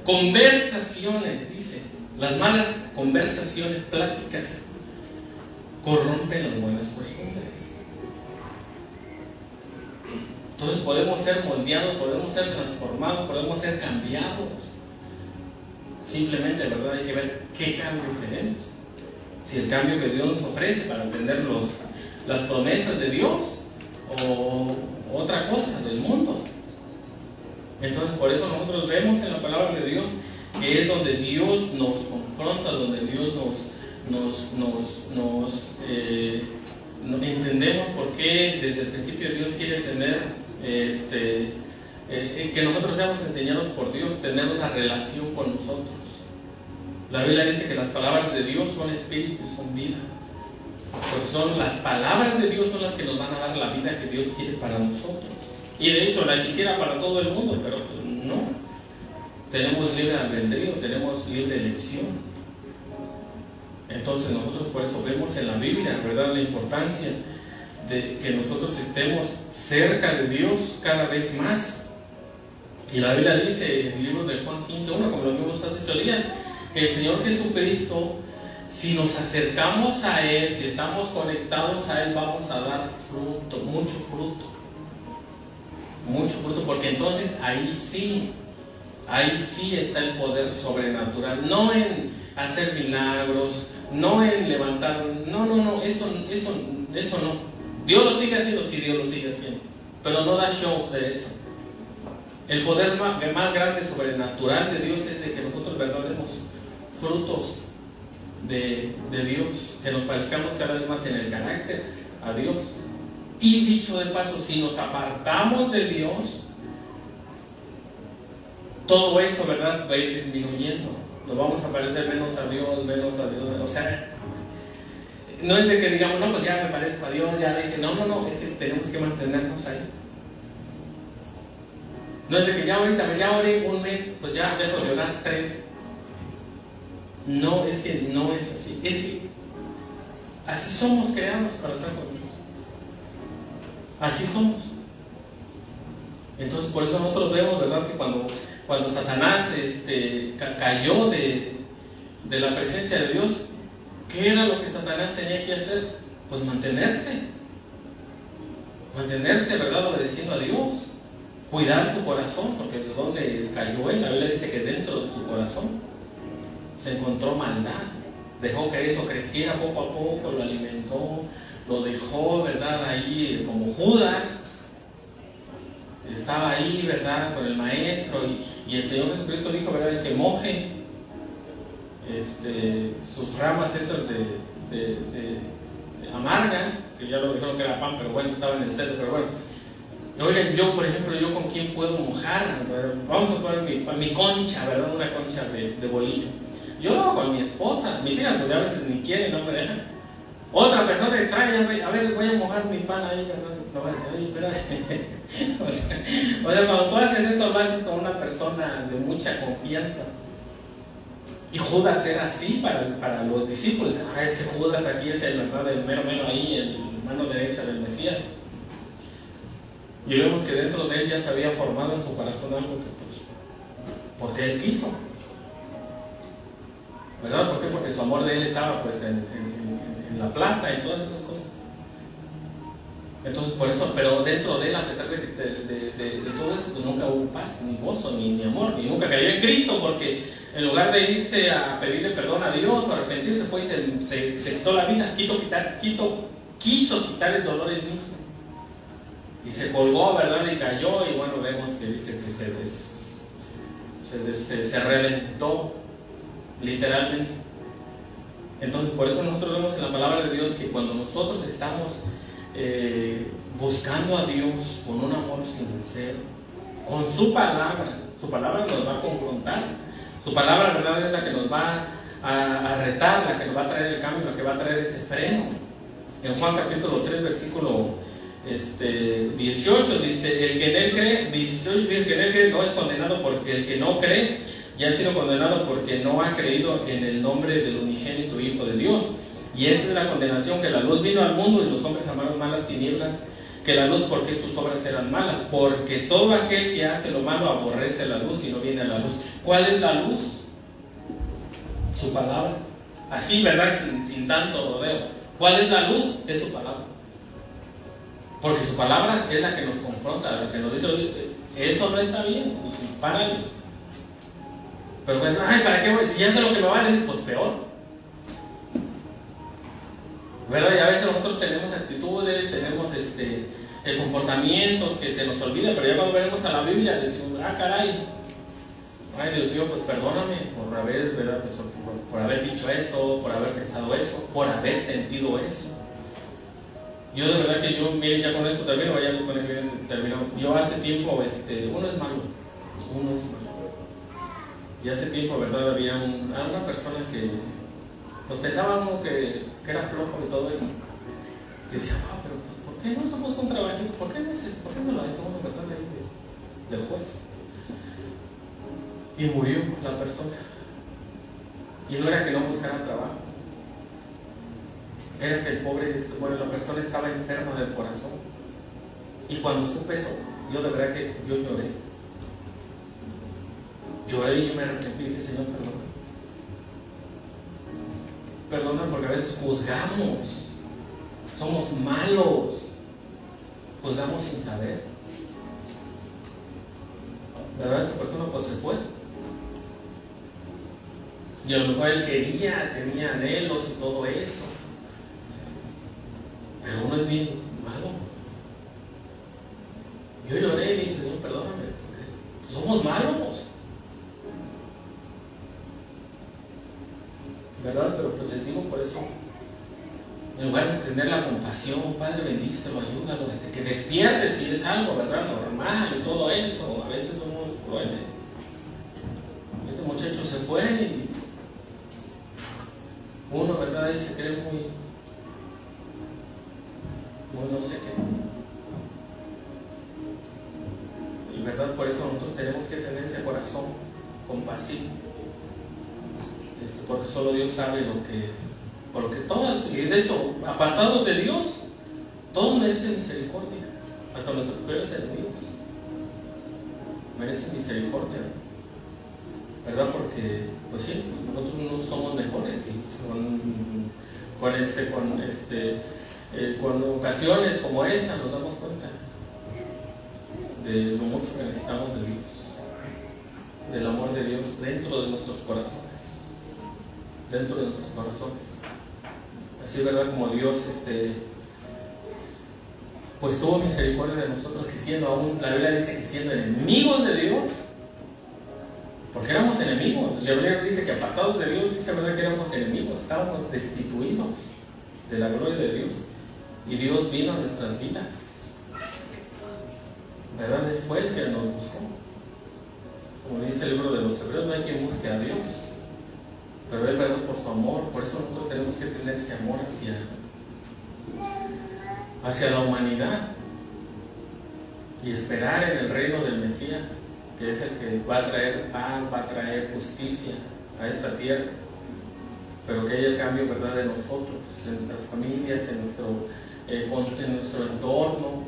conversaciones, dice, las malas conversaciones, pláticas, corrompen las buenas costumbres. Entonces podemos ser moldeados, podemos ser transformados, podemos ser cambiados. Simplemente, ¿verdad?, hay que ver qué cambio queremos. Si el cambio que Dios nos ofrece para entender las promesas de Dios o otra cosa del mundo. Entonces, por eso nosotros vemos en la palabra de Dios que es donde Dios nos confronta, donde Dios entendemos por qué desde el principio Dios quiere tener que nosotros seamos enseñados por Dios, tener una relación con nosotros. La Biblia dice que las palabras de Dios son espíritu y son vida, porque son las palabras de Dios son las que nos van a dar la vida que Dios quiere para nosotros. Y de hecho la quisiera para todo el mundo, pero no. tenemos libre albedrío, tenemos libre elección. Entonces nosotros por eso vemos en la Biblia, ¿verdad?, la importancia de que nosotros estemos cerca de Dios cada vez más. Y la Biblia dice en el libro de Juan 15:1, como lo vimos hace 8 días, que el Señor Jesucristo, si nos acercamos a Él, si estamos conectados a Él, vamos a dar fruto, mucho fruto, porque entonces ahí sí está el poder sobrenatural, no en hacer milagros, no en levantar, no, eso no. Dios lo sigue haciendo, sí, Dios lo sigue haciendo, pero no da shows de eso. El poder más grande sobrenatural de Dios es de que nosotros, ¿verdad?, demos frutos de Dios, que nos parezcamos cada vez más en el carácter a Dios. Y dicho de paso, si nos apartamos de Dios, todo eso, ¿verdad?, va a ir disminuyendo. Nos vamos a parecer menos a Dios. O sea, no es de que digamos, no, pues ya me parezco a Dios, ya le dice, no, es que tenemos que mantenernos ahí. No es de que ya ahorita, ya oré un mes, pues ya dejo de orar 3. No, es que no es así. Es que así somos creados para estar con Dios. Así somos. Entonces, por eso nosotros vemos, ¿verdad?, que cuando Satanás cayó de la presencia de Dios, ¿qué era lo que Satanás tenía que hacer? Pues mantenerse, ¿verdad?, obedeciendo a Dios. Cuidar su corazón, porque de donde cayó él, la Biblia dice que dentro de su corazón se encontró maldad. Dejó que eso creciera poco a poco, lo alimentó, lo dejó, ¿verdad?, ahí como Judas. Estaba ahí, ¿verdad?, con el maestro, y el Señor Jesucristo dijo, ¿verdad?, que moje sus ramas esas de amargas, que ya lo dijeron que era pan, pero bueno, estaba en el centro, pero bueno. Oigan, yo, por ejemplo, ¿yo con quién puedo mojar? Vamos a poner mi concha, ¿verdad?, una concha de bolillo. Yo lo hago con mi esposa. Mis hijas, pues ya a veces ni quieren, no me dejan. Otra persona extraña, a ver, voy a mojar mi pan ahí, ¿verdad? No va a decir, oye, espérate. O sea, cuando tú haces eso, lo haces con una persona de mucha confianza. Y Judas era así para los discípulos. Es que Judas aquí es el mero ahí, el mano derecha del Mesías. Y vemos que dentro de él ya se había formado en su corazón algo que, pues, porque él quiso, ¿verdad? ¿Por qué? Porque su amor de él estaba, pues, en la plata y todas esas cosas. Entonces, por eso, pero dentro de él, a pesar de todo eso, pues nunca hubo paz, ni gozo, ni amor, ni nunca cayó en Cristo, porque en lugar de irse a pedirle perdón a Dios o arrepentirse, fue y se quitó la vida, quiso quitar el dolor él mismo. Y se colgó, ¿verdad?, y cayó, y bueno, vemos que dice que se reventó, literalmente. Entonces, por eso nosotros vemos en la palabra de Dios que cuando nosotros estamos buscando a Dios con un amor sincero, con su palabra nos va a confrontar. Su palabra, ¿verdad?, es la que nos va a retar, la que nos va a traer el cambio, la que va a traer ese freno. En Juan capítulo 3, versículo 18 dice, el que en él cree no es condenado, porque el que no cree ya ha sido condenado porque no ha creído en el nombre del unigénito Hijo de Dios. Y esta es la condenación, que la luz vino al mundo y los hombres amaron más las tinieblas que la luz, porque sus obras eran malas. Porque todo aquel que hace lo malo aborrece la luz y no viene a la luz. ¿Cuál es la luz? Su palabra. Así, ¿verdad?, sin tanto rodeo. ¿Cuál es la luz? Es su palabra. Porque su palabra es la que nos confronta, la que nos dice, eso no está bien, párale. Pero pues, ¿para qué voy? Si ya sé lo que me va a decir, pues peor. ¿Verdad? Y a veces nosotros tenemos actitudes, tenemos comportamientos que se nos olvida, pero ya cuando venimos a la Biblia decimos, caray, ay Dios mío, pues perdóname por haber, ¿verdad?, pues, por haber dicho eso, por haber pensado eso, por haber sentido eso. Yo de verdad que miren, ya con esto termino, ya después de que termino. Yo hace tiempo, uno es malo. Y hace tiempo, ¿verdad?, había una persona que pues pensaba uno que era flojo y todo eso. Y decía, pero ¿por qué no somos un trabajito? ¿Por qué no lo aventó uno, ¿verdad?, del juez? y murió la persona. Y no era que no buscara trabajo, era que la persona estaba enferma del corazón. Y cuando supe eso, yo de verdad que yo lloré. Lloré y yo me arrepentí y dije, Señor, perdona. Perdona, porque a veces juzgamos, somos malos, juzgamos sin saber. ¿Verdad? Esta persona pues se fue. Y a lo mejor él tenía anhelos y todo eso. Pero uno es bien malo. Yo lloré y dije, Señor, perdóname, porque somos malos. ¿Verdad? Pero pues les digo por eso, en lugar de tener la compasión, Padre, bendícelo, ayúdalo, que despierte si es algo, ¿verdad? Normal y todo eso. A veces somos crueles. Este muchacho se fue y uno, ¿verdad? Ahí se cree muy no sé qué. Y verdad, por eso nosotros tenemos que tener ese corazón compasivo. Porque solo Dios sabe por lo que todos, y de hecho, apartados de Dios, todos merecen misericordia, hasta nuestros peores enemigos merecen misericordia, ¿verdad? Porque, pues sí, nosotros no somos mejores, y con ocasiones como esta nos damos cuenta de lo mucho que necesitamos de Dios, del amor de Dios dentro de nuestros corazones. Dentro de nuestros corazones. Así, ¿verdad? Como Dios pues tuvo misericordia de nosotros, que siendo aún, la Biblia dice que siendo enemigos de Dios, porque éramos enemigos. La Biblia dice que apartados de Dios, dice, ¿verdad? Que éramos enemigos, estábamos destituidos de la gloria de Dios, y Dios vino a nuestras vidas, ¿verdad? Él fue el que nos buscó. Como dice el libro de los Hebreos, no hay quien busque a Dios, pero Él, ¿verdad? Por su amor. Por eso nosotros tenemos que tener ese amor hacia la humanidad y esperar en el reino del Mesías, que es el que va a traer paz, va a traer justicia a esta tierra, pero que haya el cambio, ¿verdad? De nosotros, de nuestras familias, en nuestro entorno,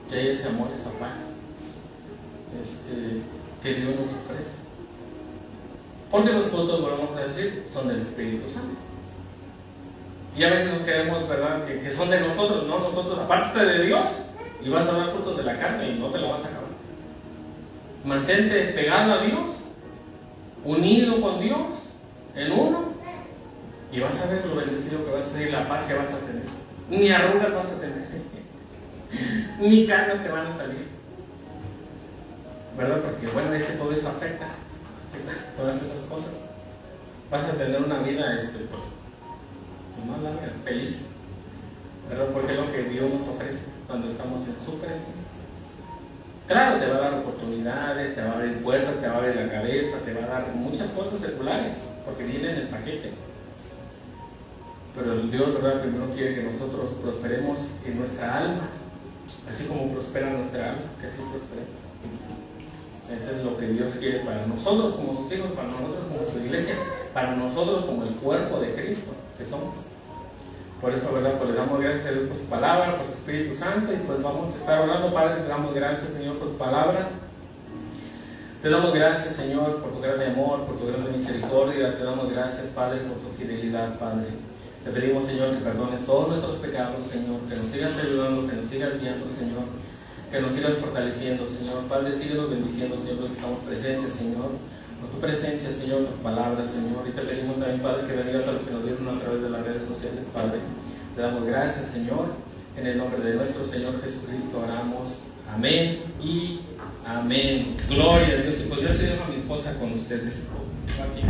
que haya ese amor, esa paz que Dios nos ofrece. Porque los frutos, volvemos a decir, son del Espíritu Santo. Y a veces nos queremos, ¿verdad?, que son de nosotros, no nosotros, aparte de Dios, y vas a dar frutos de la carne y no te la vas a acabar. Mantente pegado a Dios, unido con Dios, en uno, y vas a ver lo bendecido que vas a ser y la paz que vas a tener. Ni arrugas vas a tener, ni canas te van a salir, ¿verdad? Porque bueno, todo eso afecta. Todas esas cosas. Vas a tener una vida pues más larga, feliz, ¿verdad? Porque es lo que Dios nos ofrece cuando estamos en su presencia. Claro, te va a dar oportunidades, te va a abrir puertas, te va a abrir la cabeza, te va a dar muchas cosas seculares, porque viene en el paquete. Pero Dios, ¿verdad?, primero quiere que nosotros prosperemos en nuestra alma, así como prospera nuestra alma, que así prosperemos. Eso es lo que Dios quiere para nosotros como sus hijos, para nosotros como su iglesia, para nosotros como el cuerpo de Cristo que somos. Por eso, ¿verdad?, pues le damos gracias a Dios por su palabra, por su Espíritu Santo, y pues vamos a estar orando. Padre, te damos gracias, Señor, por tu palabra. Te damos gracias, Señor, por tu gran amor, por tu gran misericordia. Te damos gracias, Padre, por tu fidelidad, Padre. Te pedimos, Señor, que perdones todos nuestros pecados, Señor, que nos sigas ayudando, que nos sigas guiando, Señor, que nos sigas fortaleciendo, Señor. Padre, síguenos bendiciendo, Señor, los que estamos presentes, Señor, por tu presencia, Señor, tu palabra, Señor. Y te pedimos también, Padre, que bendigas a los que nos vieron a través de las redes sociales, Padre. Te damos gracias, Señor. En el nombre de nuestro Señor Jesucristo oramos. Amén y amén. Gloria a Dios. Y pues yo se dejo a mi esposa con ustedes. Aquí.